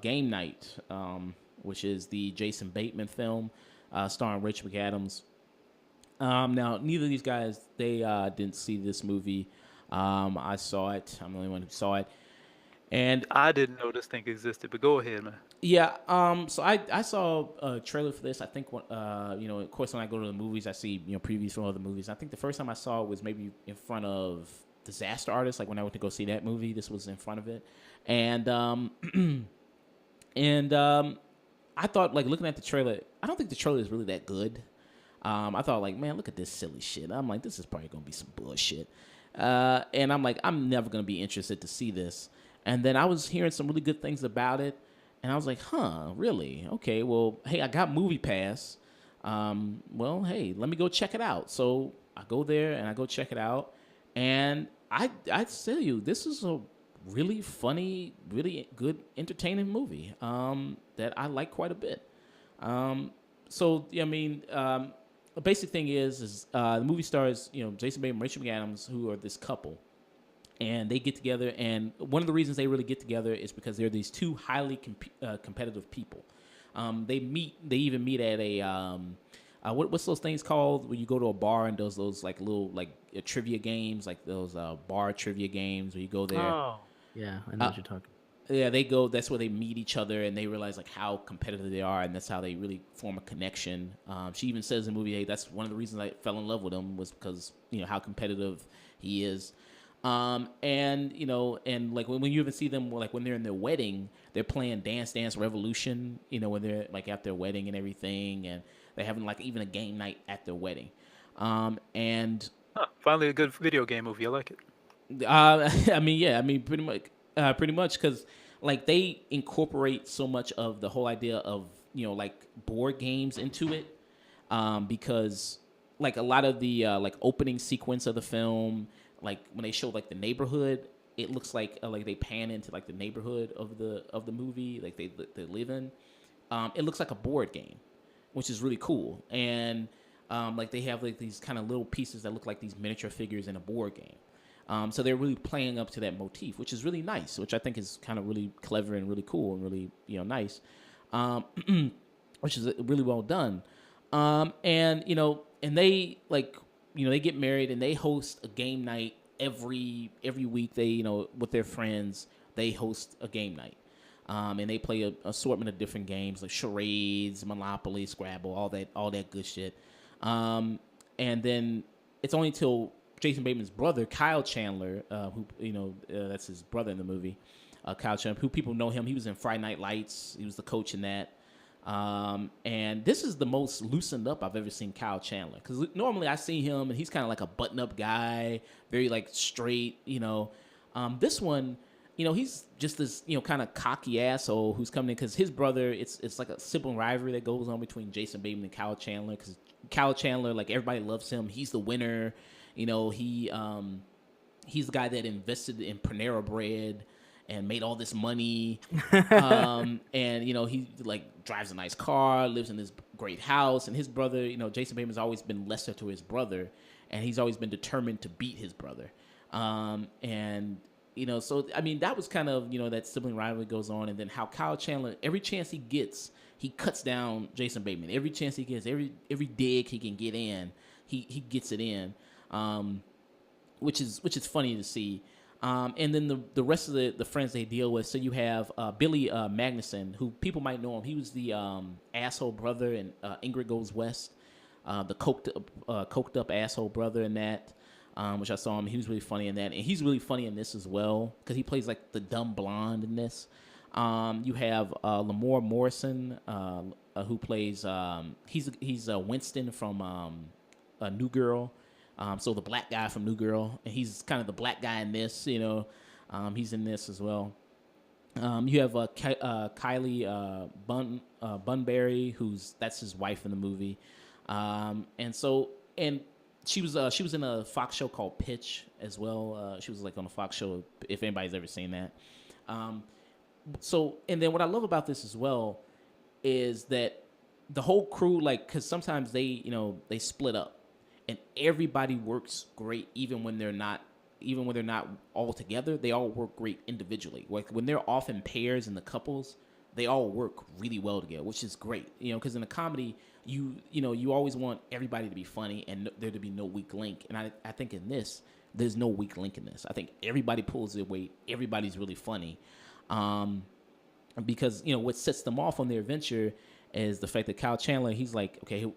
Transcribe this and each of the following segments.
Game Night, which is the Jason Bateman film starring Rich McAdams. Now, neither of these guys, they didn't see this movie. I saw it. I'm the only one who saw it. And I didn't know this thing existed, but go ahead, man. yeah, so I saw a trailer for this. I think, of course, when I go to the movies, I see, previews from other movies. I think the first time I saw it was maybe in front of Disaster Artist, like when I went to go see that movie. This was in front of it. And I thought, like, looking at the trailer, I don't think the trailer is really that good. I thought, like, man, look at this silly shit. I'm like, this is probably going to be some bullshit. And I'm like, I'm never going to be interested to see this. And then I was hearing some really good things about it. And I was like, huh, really? Okay, well, hey, I got Movie Pass. Well, hey, let me go check it out. So I go there and I go check it out. And I tell you, this is a really funny, really good, entertaining movie that I like quite a bit. The basic thing is the movie stars, Jason Bateman and Rachel McAdams, who are this couple. And they get together, and one of the reasons they really get together is because they're these two highly competitive people. They even meet at a what's those things called when you go to a bar and does those like little like trivia games, like those bar trivia games where you go there. Oh, Yeah, I know what you're talking. Yeah, they go. That's where they meet each other, and they realize like how competitive they are, and that's how they really form a connection. She even says in the movie, "Hey, that's one of the reasons I fell in love with him was because how competitive he is." And like when you even see them, like when they're in their wedding, they're playing Dance Dance Revolution. When they're like at their wedding and everything, and they're having like even a game night at their wedding. And finally a good video game movie. I like it. pretty much because like they incorporate so much of the whole idea of like board games into it, because like a lot of the like opening sequence of the film, like when they show like the neighborhood, it looks like they pan into like the neighborhood of the movie like they live in. It looks like a board game, which is really cool. And like they have like these kind of little pieces that look like these miniature figures in a board game. So they're really playing up to that motif, which is really nice, which I think is kind of really clever and really cool and really nice, which is really well done. And they like they get married and they host a game night every week. They with their friends they host a game night, and they play a assortment of different games like charades, Monopoly, Scrabble, all that good shit. And then it's only till Jason Bateman's brother, Kyle Chandler, who that's his brother in the movie, Kyle Chandler, who people know him. He was in Friday Night Lights. He was the coach in that. And this is the most loosened up I've ever seen Kyle Chandler, because normally I see him and he's kind of like a button-up guy, very like straight. This one, he's just this kind of cocky asshole who's coming in because his brother. It's like a sibling rivalry that goes on between Jason Bateman and Kyle Chandler, because Kyle Chandler, like everybody loves him. He's the winner. He's the guy that invested in Panera Bread and made all this money. And he like drives a nice car, lives in this great house, and his brother, Jason Bateman's always been lesser to his brother, and he's always been determined to beat his brother. So I mean that was kind of that sibling rivalry goes on, and then how Kyle Chandler, every chance he gets, he cuts down Jason Bateman. Every chance he gets, every dig he can get in, he gets it in, which is funny to see. And then the rest of the friends they deal with. So you have Billy Magnuson, who people might know him. He was the asshole brother in Ingrid Goes West, the coked up asshole brother in that, which I saw him. He was really funny in that, and he's really funny in this as well because he plays like the dumb blonde in this. You have Lamore Morrison, who plays he's Winston from New Girl. So the black guy from New Girl, and he's kind of the black guy in this, he's in this as well. You have Kylie Bunbury, that's his wife in the movie, and she was in a Fox show called Pitch as well. She was like on a Fox show, if anybody's ever seen that. So, and then what I love about this as well is that the whole crew, like, because sometimes they split up, and everybody works great, even when they're not all together. They all work great individually. Like when they're off in pairs in the couples, they all work really well together, which is great. Because in a comedy, you always want everybody to be funny and there to be no weak link. And I think in this, there's no weak link in this. I think everybody pulls their weight. Everybody's really funny. Because what sets them off on their adventure is the fact that Kyle Chandler, he's like, okay,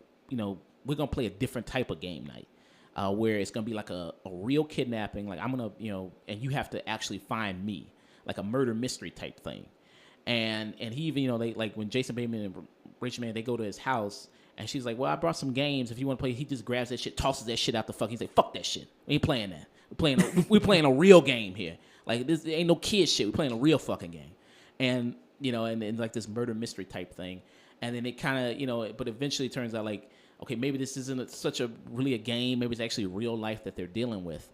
we're gonna play a different type of game night, where it's gonna be like a real kidnapping. Like I'm gonna, and you have to actually find me, like a murder mystery type thing. And he even, they like when Jason Bateman and Rachel Man, they go to his house, and she's like, well, I brought some games if you want to play. He just grabs that shit, tosses that shit out the fuck. He's like, fuck that shit. We ain't playing that. We're playing a real game here. Like this ain't no kid shit. We're playing a real fucking game. And and like this murder mystery type thing. And then it kind of, but eventually it turns out like, okay, maybe this isn't such a really a game. Maybe it's actually real life that they're dealing with,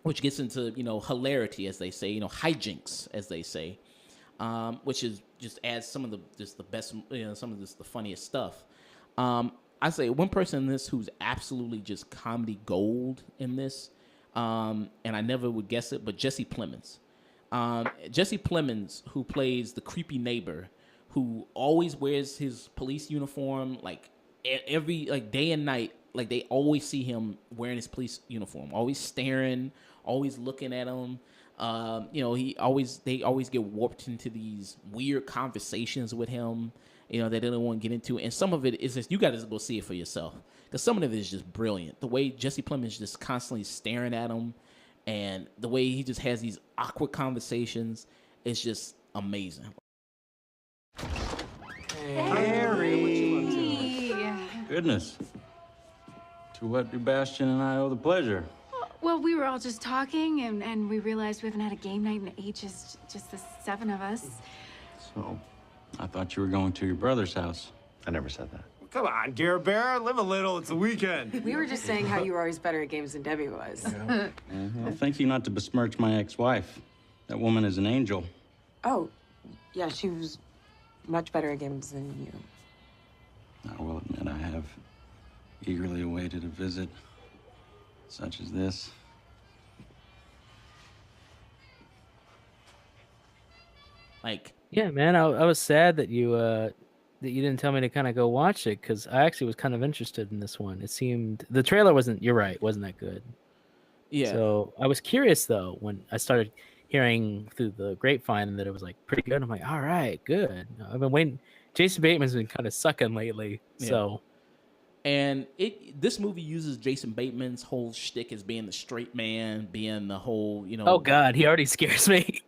which gets into, hilarity, as they say, hijinks, as they say, which is just adds some of the best, some of the funniest stuff. I say one person in this who's absolutely just comedy gold in this, and I never would guess it, but Jesse Plemons. Jesse Plemons, who plays the creepy neighbor, who always wears his police uniform, like every day and night, like they always see him wearing his police uniform, always staring, always looking at him. They always get warped into these weird conversations with him, that they don't want to get into. And some of it is just, you got to go see it for yourself, because some of it is just brilliant. The way Jesse Plemons just constantly staring at him, and the way he just has these awkward conversations is just amazing. Harry, what you up to? Goodness. To what do Bastion and I owe the pleasure? Well, we were all just talking, and we realized we haven't had a game night in ages, just the 7 of us. So, I thought you were going to your brother's house. I never said that. Come on, Gare Bear, live a little. It's the weekend. We were just saying how you were always better at games than Debbie was. Well, thank you not to besmirch my ex-wife. That woman is an angel. Oh, yeah, she was much better at games than you. I will admit I have eagerly awaited a visit such as this. Yeah, man, I was sad that you didn't tell me to kind of go watch it, because I actually was kind of interested in this one. It seemed the trailer wasn't that good. Yeah. So I was curious though when I started hearing through the grapevine that it was like pretty good. I'm like, all right, good. I've been waiting. Jason Bateman's been kind of sucking lately, so. And this movie uses Jason Bateman's whole shtick as being the straight man, being the whole, Oh God, he already scares me.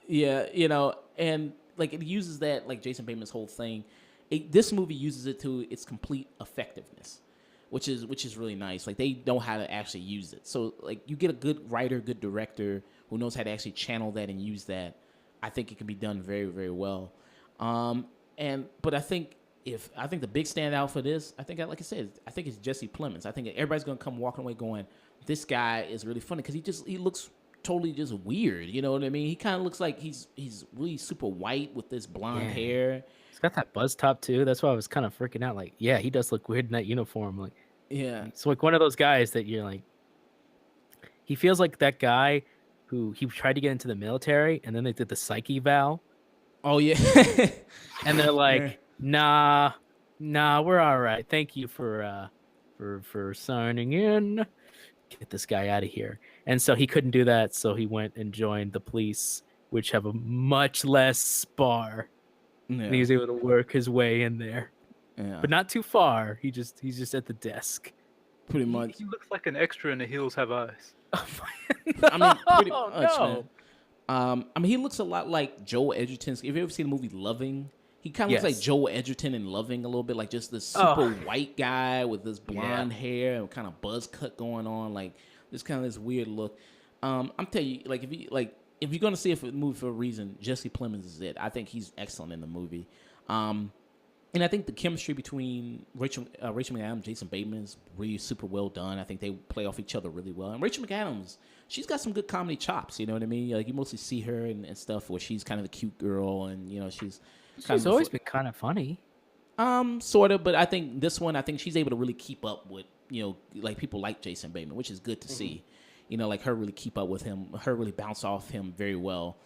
Yeah, and like it uses that, like Jason Bateman's whole thing. This movie uses it to its complete effectiveness, which is really nice. Like they know how to actually use it. So like you get a good writer, good director who knows how to actually channel that and use that. I think it can be done very, very well. But I think the big standout for this, I think like I said, I think it's Jesse Plemons. I think everybody's gonna come walking away going, this guy is really funny, because he looks totally just weird. You know what I mean? He kind of looks like he's really super white with this blonde hair. He's got that buzz top too. That's why I was kind of freaking out. Like, yeah, he does look weird in that uniform. Like, yeah, it's like one of those guys that you're like, he feels like that guy who he tried to get into the military and then they did the psych eval. Oh yeah, and they're like, nah, we're all right. Thank you for signing in. Get this guy out of here. And so he couldn't do that, so he went and joined the police, which have a much less spar. Yeah. And he was able to work his way in there, but not too far. He's just at the desk, pretty much. He looks like an extra in The Hills Have Eyes. I mean, pretty much, man. I mean, he looks a lot like Joel Edgerton. If you ever seen the movie Loving, he kind of looks like Joel Edgerton in Loving a little bit, like just this super white guy with this blonde hair and kind of buzz cut going on, like this kind of this weird look. I'm telling you, like if you're gonna see a movie for a reason, Jesse Plemons is it. I think he's excellent in the movie, and I think the chemistry between Rachel McAdams and Jason Bateman is really super well done. I think they play off each other really well. And Rachel McAdams, she's got some good comedy chops. You know what I mean? Like you mostly see her and stuff where she's kind of the cute girl, and you know she's always been kind of funny. Sort of, but I think this one, I think she's able to really keep up with, you know, like people like Jason Bateman, which is good to see. You know, like her really keep up with him, her really bounce off him very well,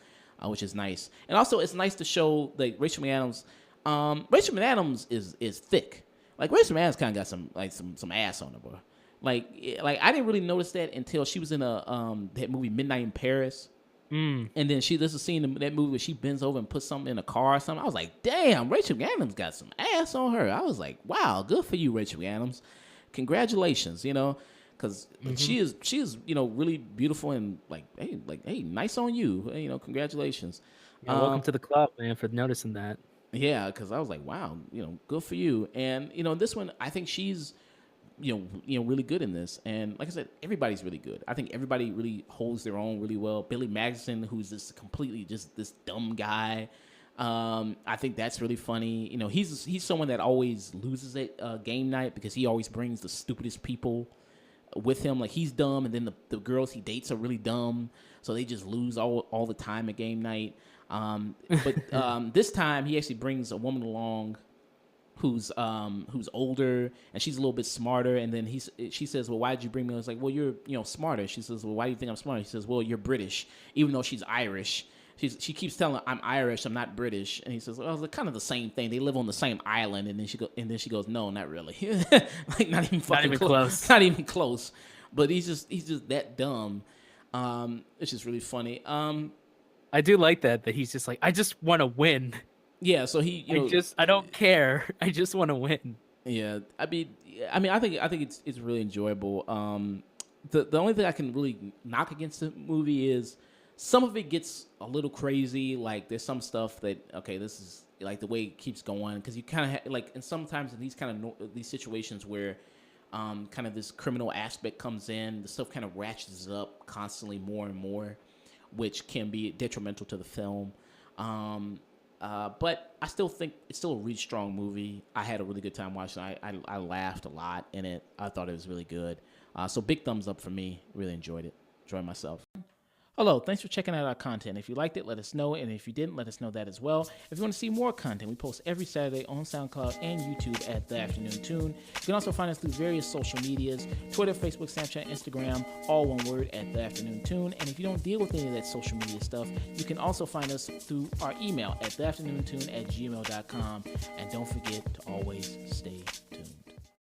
which is nice. And also, it's nice to show like Rachel McAdams. Rachel McAdams is thick. Like Rachel McAdams kind of got some ass on her, bro. Like I didn't really notice that until she was in that movie Midnight in Paris. And then there's a scene in that movie where she bends over and puts something in a car or something. I was like, damn, Rachel McAdams got some ass on her. I was like, wow, good for you, Rachel McAdams. Congratulations, you know, because she is, you know, really beautiful and hey, nice on you, you know, congratulations. Yeah, welcome to the club, man, for noticing that. Yeah, because I was like, wow, you know, good for you. And you know, this one, I think she's, you know, really good in this. And like I said, everybody's really good. I think everybody really holds their own really well. Billy Madison, who's this completely just this dumb guy. I think that's really funny. You know, he's someone that always loses at game night because he always brings the stupidest people with him. Like he's dumb, and then the girls he dates are really dumb, so they just lose all the time at game night. But this time he actually brings a woman along who's older, and she's a little bit smarter. And then she says, well, why did you bring me? I was like, well, you're, you know, smarter. She says, well, why do you think I'm smarter? He says, well, you're British, even though she's Irish. She keeps telling her, I'm Irish, I'm not British. And he says, well, it's kind of the same thing. They live on the same island. And then she goes, no, not really. Like not even close. Not even close. But he's just that dumb. It's just really funny. I do like that he's just like, I just want to win. Yeah, so I don't care. I just want to win. Yeah, I mean, I think it's really enjoyable. The only thing I can really knock against the movie is some of it gets a little crazy. Like there's some stuff that, okay, this is like the way it keeps going, because you kind of like, and sometimes in these kind of these situations where kind of this criminal aspect comes in, the stuff kind of ratchets up constantly more and more, which can be detrimental to the film. But I still think it's still a really strong movie. I had a really good time watching it. I laughed a lot in it. I thought it was really good. So big thumbs up for me. Really enjoyed it. Enjoyed myself. Hello, thanks for checking out our content. If you liked it, let us know, and if you didn't, let us know that as well. If you want to see more content, we post every Saturday on SoundCloud and YouTube at The Afternoon Tune. You can also find us through various social medias, Twitter, Facebook, Snapchat, Instagram, all one word at The Afternoon Tune. And if you don't deal with any of that social media stuff, you can also find us through our email at theafternoontune@gmail.com. And don't forget to always stay tuned.